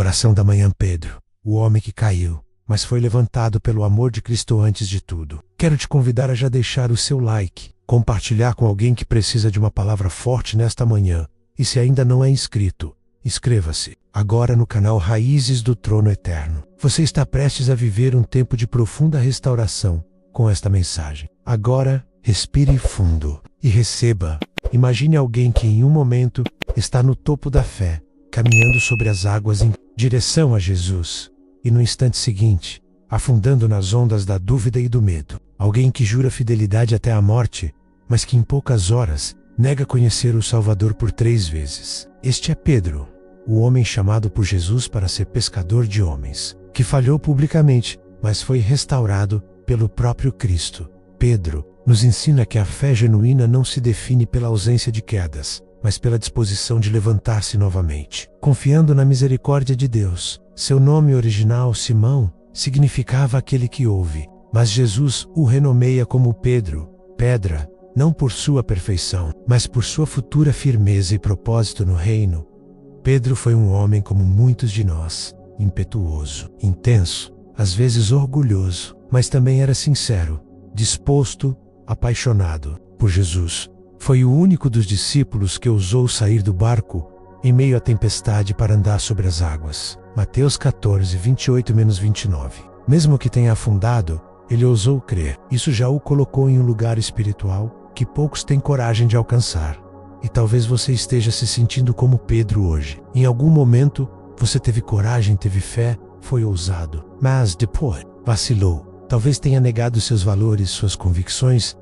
Oração da manhã. Pedro, o homem que caiu, mas foi levantado pelo amor de Cristo antes de tudo. Quero te convidar a já deixar o seu like, compartilhar com alguém que precisa de uma palavra forte nesta manhã, e se ainda não é inscrito, inscreva-se agora no canal Raízes do Trono Eterno. Você está prestes a viver um tempo de profunda restauração com esta mensagem. Agora, respire fundo e receba. Imagine alguém que em um momento está no topo da fé, caminhando sobre as águas em direção a Jesus, e no instante seguinte, afundando nas ondas da dúvida e do medo. Alguém que jura fidelidade até a morte, mas que em poucas horas nega conhecer o Salvador por 3 vezes. Este é Pedro, o homem chamado por Jesus para ser pescador de homens, que falhou publicamente, mas foi restaurado pelo próprio Cristo. Pedro nos ensina que a fé genuína não se define pela ausência de quedas, mas pela disposição de levantar-se novamente, confiando na misericórdia de Deus. Seu nome original, Simão, significava aquele que ouve, mas Jesus o renomeia como Pedro, pedra, não por sua perfeição, mas por sua futura firmeza e propósito no reino. Pedro foi um homem como muitos de nós, impetuoso, intenso, às vezes orgulhoso, mas também era sincero, disposto, apaixonado por Jesus. Foi o único dos discípulos que ousou sair do barco em meio à tempestade para andar sobre as águas. Mateus 14, 28-29. Mesmo que tenha afundado, ele ousou crer. Isso já o colocou em um lugar espiritual que poucos têm coragem de alcançar. E talvez você esteja se sentindo como Pedro hoje. Em algum momento, você teve coragem, teve fé, foi ousado, mas depois vacilou. Talvez tenha negado seus valores, suas convicções,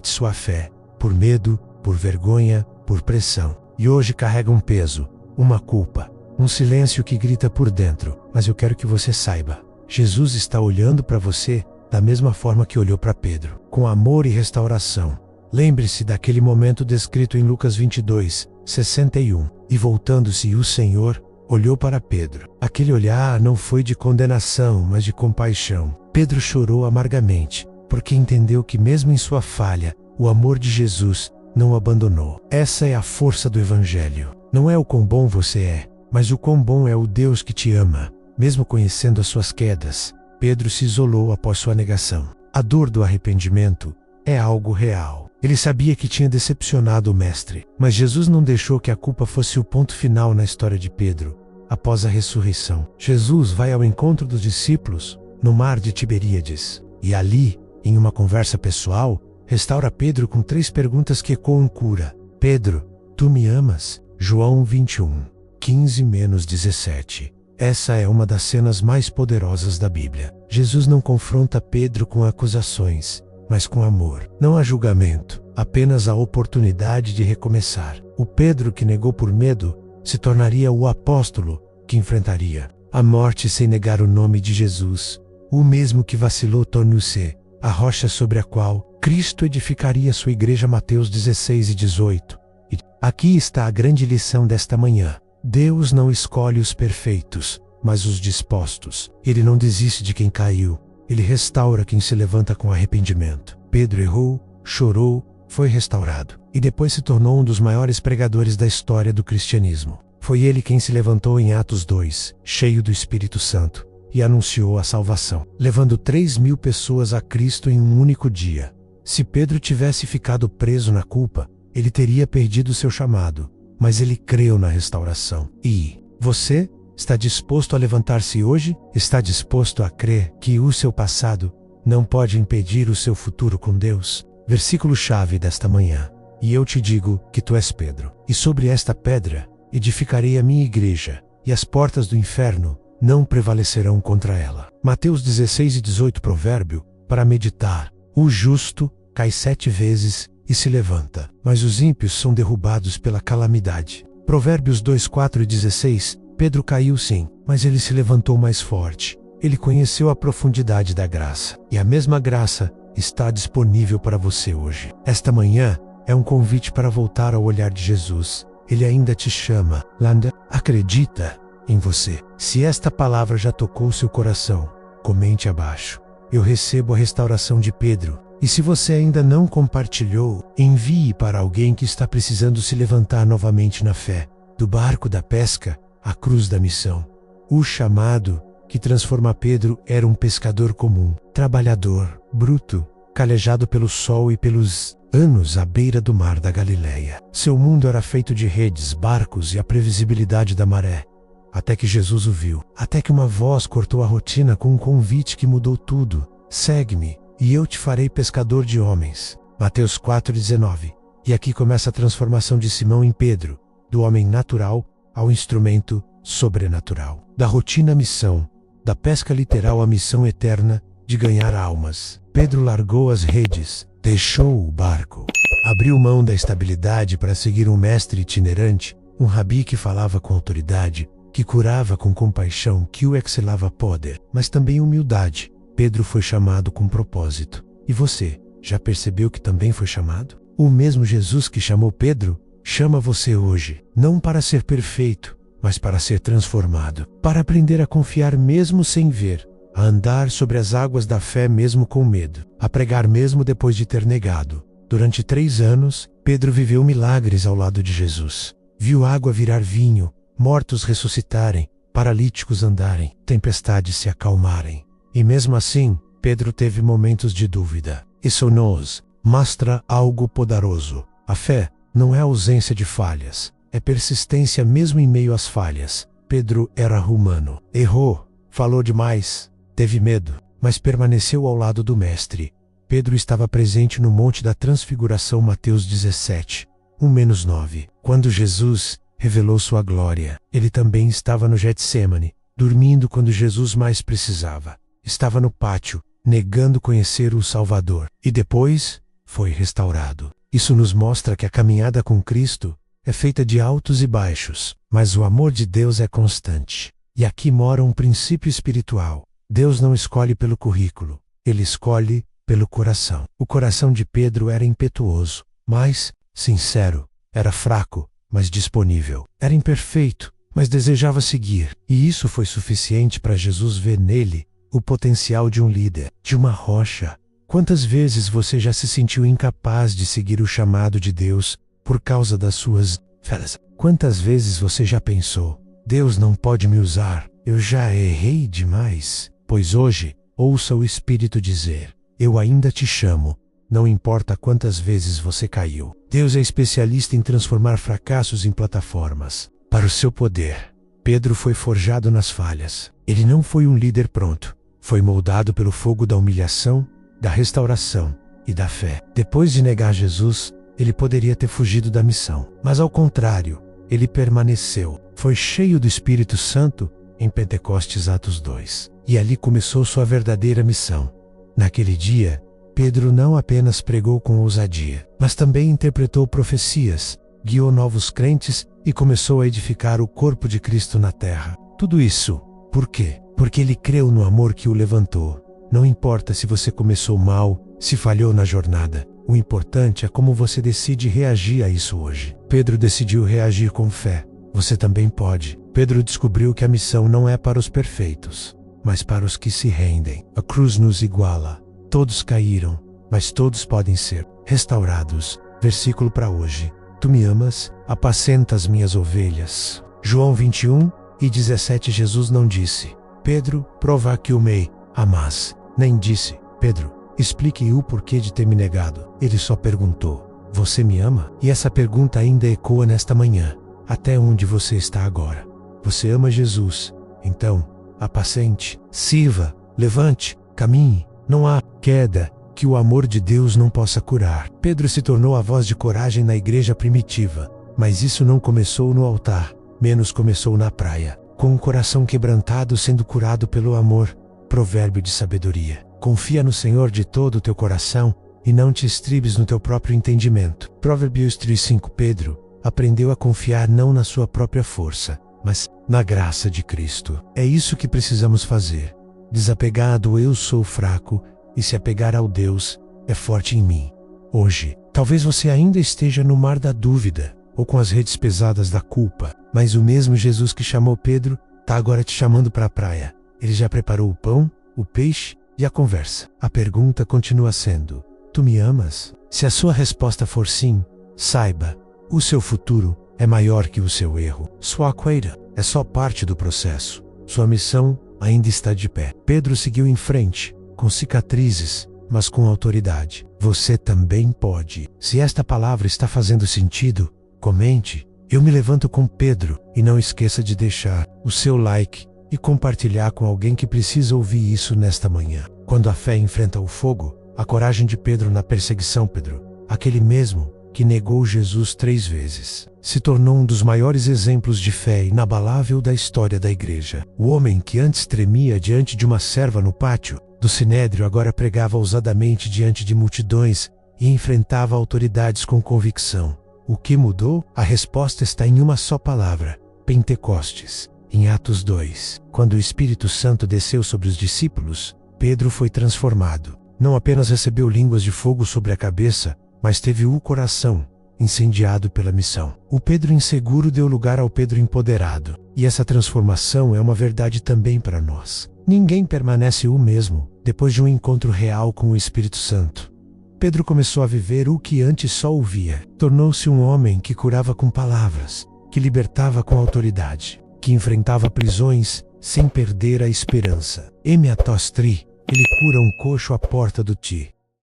sua fé, por medo, por vergonha, por pressão. E hoje carrega um peso, uma culpa, um silêncio que grita por dentro. Mas eu quero que você saiba, Jesus está olhando para você da mesma forma que olhou para Pedro, com amor e restauração. Lembre-se daquele momento descrito em Lucas 22, 61. E voltando-se o Senhor, olhou para Pedro. Aquele olhar não foi de condenação, mas de compaixão. Pedro chorou amargamente, porque entendeu que mesmo em sua falha, o amor de Jesus não o abandonou. Essa é a força do Evangelho. Não é o quão bom você é, mas o quão bom é o Deus que te ama. Mesmo conhecendo as suas quedas, Pedro se isolou após sua negação. A dor do arrependimento é algo real. Ele sabia que tinha decepcionado o Mestre, mas Jesus não deixou que a culpa fosse o ponto final na história de Pedro. Após a ressurreição, Jesus vai ao encontro dos discípulos no mar de Tiberíades, e ali, em uma conversa pessoal, restaura Pedro com 3 perguntas que ecoam cura. Pedro, tu me amas? João 21, 15-17. Essa é uma das cenas mais poderosas da Bíblia. Jesus não confronta Pedro com acusações, mas com amor. Não há julgamento, apenas a oportunidade de recomeçar. O Pedro que negou por medo se tornaria o apóstolo que enfrentaria a morte sem negar o nome de Jesus. O mesmo que vacilou tornou-se a rocha sobre a qual Cristo edificaria sua igreja. Mateus 16 e 18. E aqui está a grande lição desta manhã. Deus não escolhe os perfeitos, mas os dispostos. Ele não desiste de quem caiu. Ele restaura quem se levanta com arrependimento. Pedro errou, chorou, foi restaurado, e depois se tornou um dos maiores pregadores da história do cristianismo. Foi ele quem se levantou em Atos 2, cheio do Espírito Santo, e anunciou a salvação, levando 3.000 pessoas a Cristo em um único dia. Se Pedro tivesse ficado preso na culpa, ele teria perdido seu chamado, mas ele creu na restauração. E você? Está disposto a levantar-se hoje? Está disposto a crer que o seu passado não pode impedir o seu futuro com Deus? Versículo-chave desta manhã. E eu te digo que tu és Pedro, e sobre esta pedra edificarei a minha igreja, e as portas do inferno não prevalecerão contra ela. Mateus 16 e 18. Provérbio, para meditar. O justo cai 7 vezes e se levanta, mas os ímpios são derrubados pela calamidade. Provérbios 2, 4 e 16. Pedro caiu sim, mas ele se levantou mais forte. Ele conheceu a profundidade da graça, e a mesma graça está disponível para você hoje. Esta manhã é um convite para voltar ao olhar de Jesus. Ele ainda te chama. Landa, acredita em você. Se esta palavra já tocou seu coração, comente abaixo. Eu recebo a restauração de Pedro. E se você ainda não compartilhou, envie para alguém que está precisando se levantar novamente na fé. Do barco da pesca à cruz da missão. O chamado que transforma Pedro era um pescador comum, trabalhador, bruto, calejado pelo sol e pelos anos à beira do mar da Galileia. Seu mundo era feito de redes, barcos e a previsibilidade da maré. Até que Jesus o viu. Até que uma voz cortou a rotina com um convite que mudou tudo. Segue-me, e eu te farei pescador de homens. Mateus 4,19. E aqui começa a transformação de Simão em Pedro, do homem natural ao instrumento sobrenatural. Da rotina à missão, da pesca literal à missão eterna de ganhar almas. Pedro largou as redes, deixou o barco, abriu mão da estabilidade para seguir um mestre itinerante, um rabi que falava com autoridade, que curava com compaixão, que o excelava poder, mas também humildade. Pedro foi chamado com propósito. E você, já percebeu que também foi chamado? O mesmo Jesus que chamou Pedro, chama você hoje, não para ser perfeito, mas para ser transformado, para aprender a confiar mesmo sem ver, a andar sobre as águas da fé mesmo com medo, a pregar mesmo depois de ter negado. Durante 3 anos, Pedro viveu milagres ao lado de Jesus. Viu água virar vinho, mortos ressuscitarem, paralíticos andarem, tempestades se acalmarem. E mesmo assim, Pedro teve momentos de dúvida. Isso nos mostra algo poderoso. A fé não é ausência de falhas, é persistência mesmo em meio às falhas. Pedro era humano. Errou, falou demais, teve medo, mas permaneceu ao lado do Mestre. Pedro estava presente no Monte da Transfiguração, Mateus 17, 1-9. Quando Jesus revelou sua glória, ele também estava no Getsêmani, dormindo quando Jesus mais precisava. Estava no pátio, negando conhecer o Salvador. E depois, foi restaurado. Isso nos mostra que a caminhada com Cristo é feita de altos e baixos, mas o amor de Deus é constante. E aqui mora um princípio espiritual. Deus não escolhe pelo currículo, Ele escolhe pelo coração. O coração de Pedro era impetuoso, mas sincero. Era fraco, mas disponível. Era imperfeito, mas desejava seguir. E isso foi suficiente para Jesus ver nele o potencial de um líder, de uma rocha. Quantas vezes você já se sentiu incapaz de seguir o chamado de Deus por causa das suas falhas? Quantas vezes você já pensou, Deus não pode me usar, eu já errei demais? Pois hoje, ouça o Espírito dizer, eu ainda te chamo, não importa quantas vezes você caiu. Deus é especialista em transformar fracassos em plataformas para o seu poder. Pedro foi forjado nas falhas. Ele não foi um líder pronto. Foi moldado pelo fogo da humilhação, da restauração e da fé. Depois de negar Jesus, ele poderia ter fugido da missão. Mas ao contrário, ele permaneceu. Foi cheio do Espírito Santo em Pentecostes, Atos 2. E ali começou sua verdadeira missão. Naquele dia, Pedro não apenas pregou com ousadia, mas também interpretou profecias, guiou novos crentes e começou a edificar o corpo de Cristo na terra. Tudo isso, por quê? Porque ele creu no amor que o levantou. Não importa se você começou mal, se falhou na jornada. O importante é como você decide reagir a isso hoje. Pedro decidiu reagir com fé. Você também pode. Pedro descobriu que a missão não é para os perfeitos, mas para os que se rendem. A cruz nos iguala. Todos caíram, mas todos podem ser restaurados. Versículo para hoje. Tu me amas, apacenta as minhas ovelhas. João 21:17. Jesus não disse, Pedro, prova que o me amas. Nem disse, Pedro, explique o porquê de ter me negado. Ele só perguntou, você me ama? E essa pergunta ainda ecoa nesta manhã. Até onde você está agora? Você ama Jesus? Então, apacente, sirva, levante, caminhe. Não há queda que o amor de Deus não possa curar. Pedro se tornou a voz de coragem na igreja primitiva, mas isso não começou no altar, menos começou na praia, com um coração quebrantado sendo curado pelo amor. Provérbio de sabedoria. Confia no Senhor de todo o teu coração e não te estribes no teu próprio entendimento. Provérbios 3:5. Pedro aprendeu a confiar não na sua própria força, mas na graça de Cristo. É isso que precisamos fazer. Desapegar do eu sou fraco e se apegar ao Deus é forte em mim. Hoje, talvez você ainda esteja no mar da dúvida ou com as redes pesadas da culpa, mas o mesmo Jesus que chamou Pedro está agora te chamando para a praia. Ele já preparou o pão, o peixe e a conversa. A pergunta continua sendo, tu me amas? Se a sua resposta for sim, saiba, o seu futuro é maior que o seu erro. Sua queda é só parte do processo. Sua missão ainda está de pé. Pedro seguiu em frente, com cicatrizes, mas com autoridade. Você também pode. Se esta palavra está fazendo sentido, comente. Eu me levanto com Pedro, e não esqueça de deixar o seu like e compartilhar com alguém que precisa ouvir isso nesta manhã. Quando a fé enfrenta o fogo, a coragem de Pedro na perseguição, Pedro, aquele mesmo que negou Jesus 3 vezes, se tornou um dos maiores exemplos de fé inabalável da história da igreja. O homem que antes tremia diante de uma serva no pátio do Sinédrio agora pregava ousadamente diante de multidões e enfrentava autoridades com convicção. O que mudou? A resposta está em uma só palavra: Pentecostes. Em Atos 2, quando o Espírito Santo desceu sobre os discípulos, Pedro foi transformado. Não apenas recebeu línguas de fogo sobre a cabeça, mas teve o coração incendiado pela missão. O Pedro inseguro deu lugar ao Pedro empoderado. E essa transformação é uma verdade também para nós. Ninguém permanece o mesmo depois de um encontro real com o Espírito Santo. Pedro começou a viver o que antes só ouvia. Tornou-se um homem que curava com palavras, que libertava com autoridade, que enfrentava prisões sem perder a esperança. Emiatos Tri, ele cura um coxo à porta do Ti.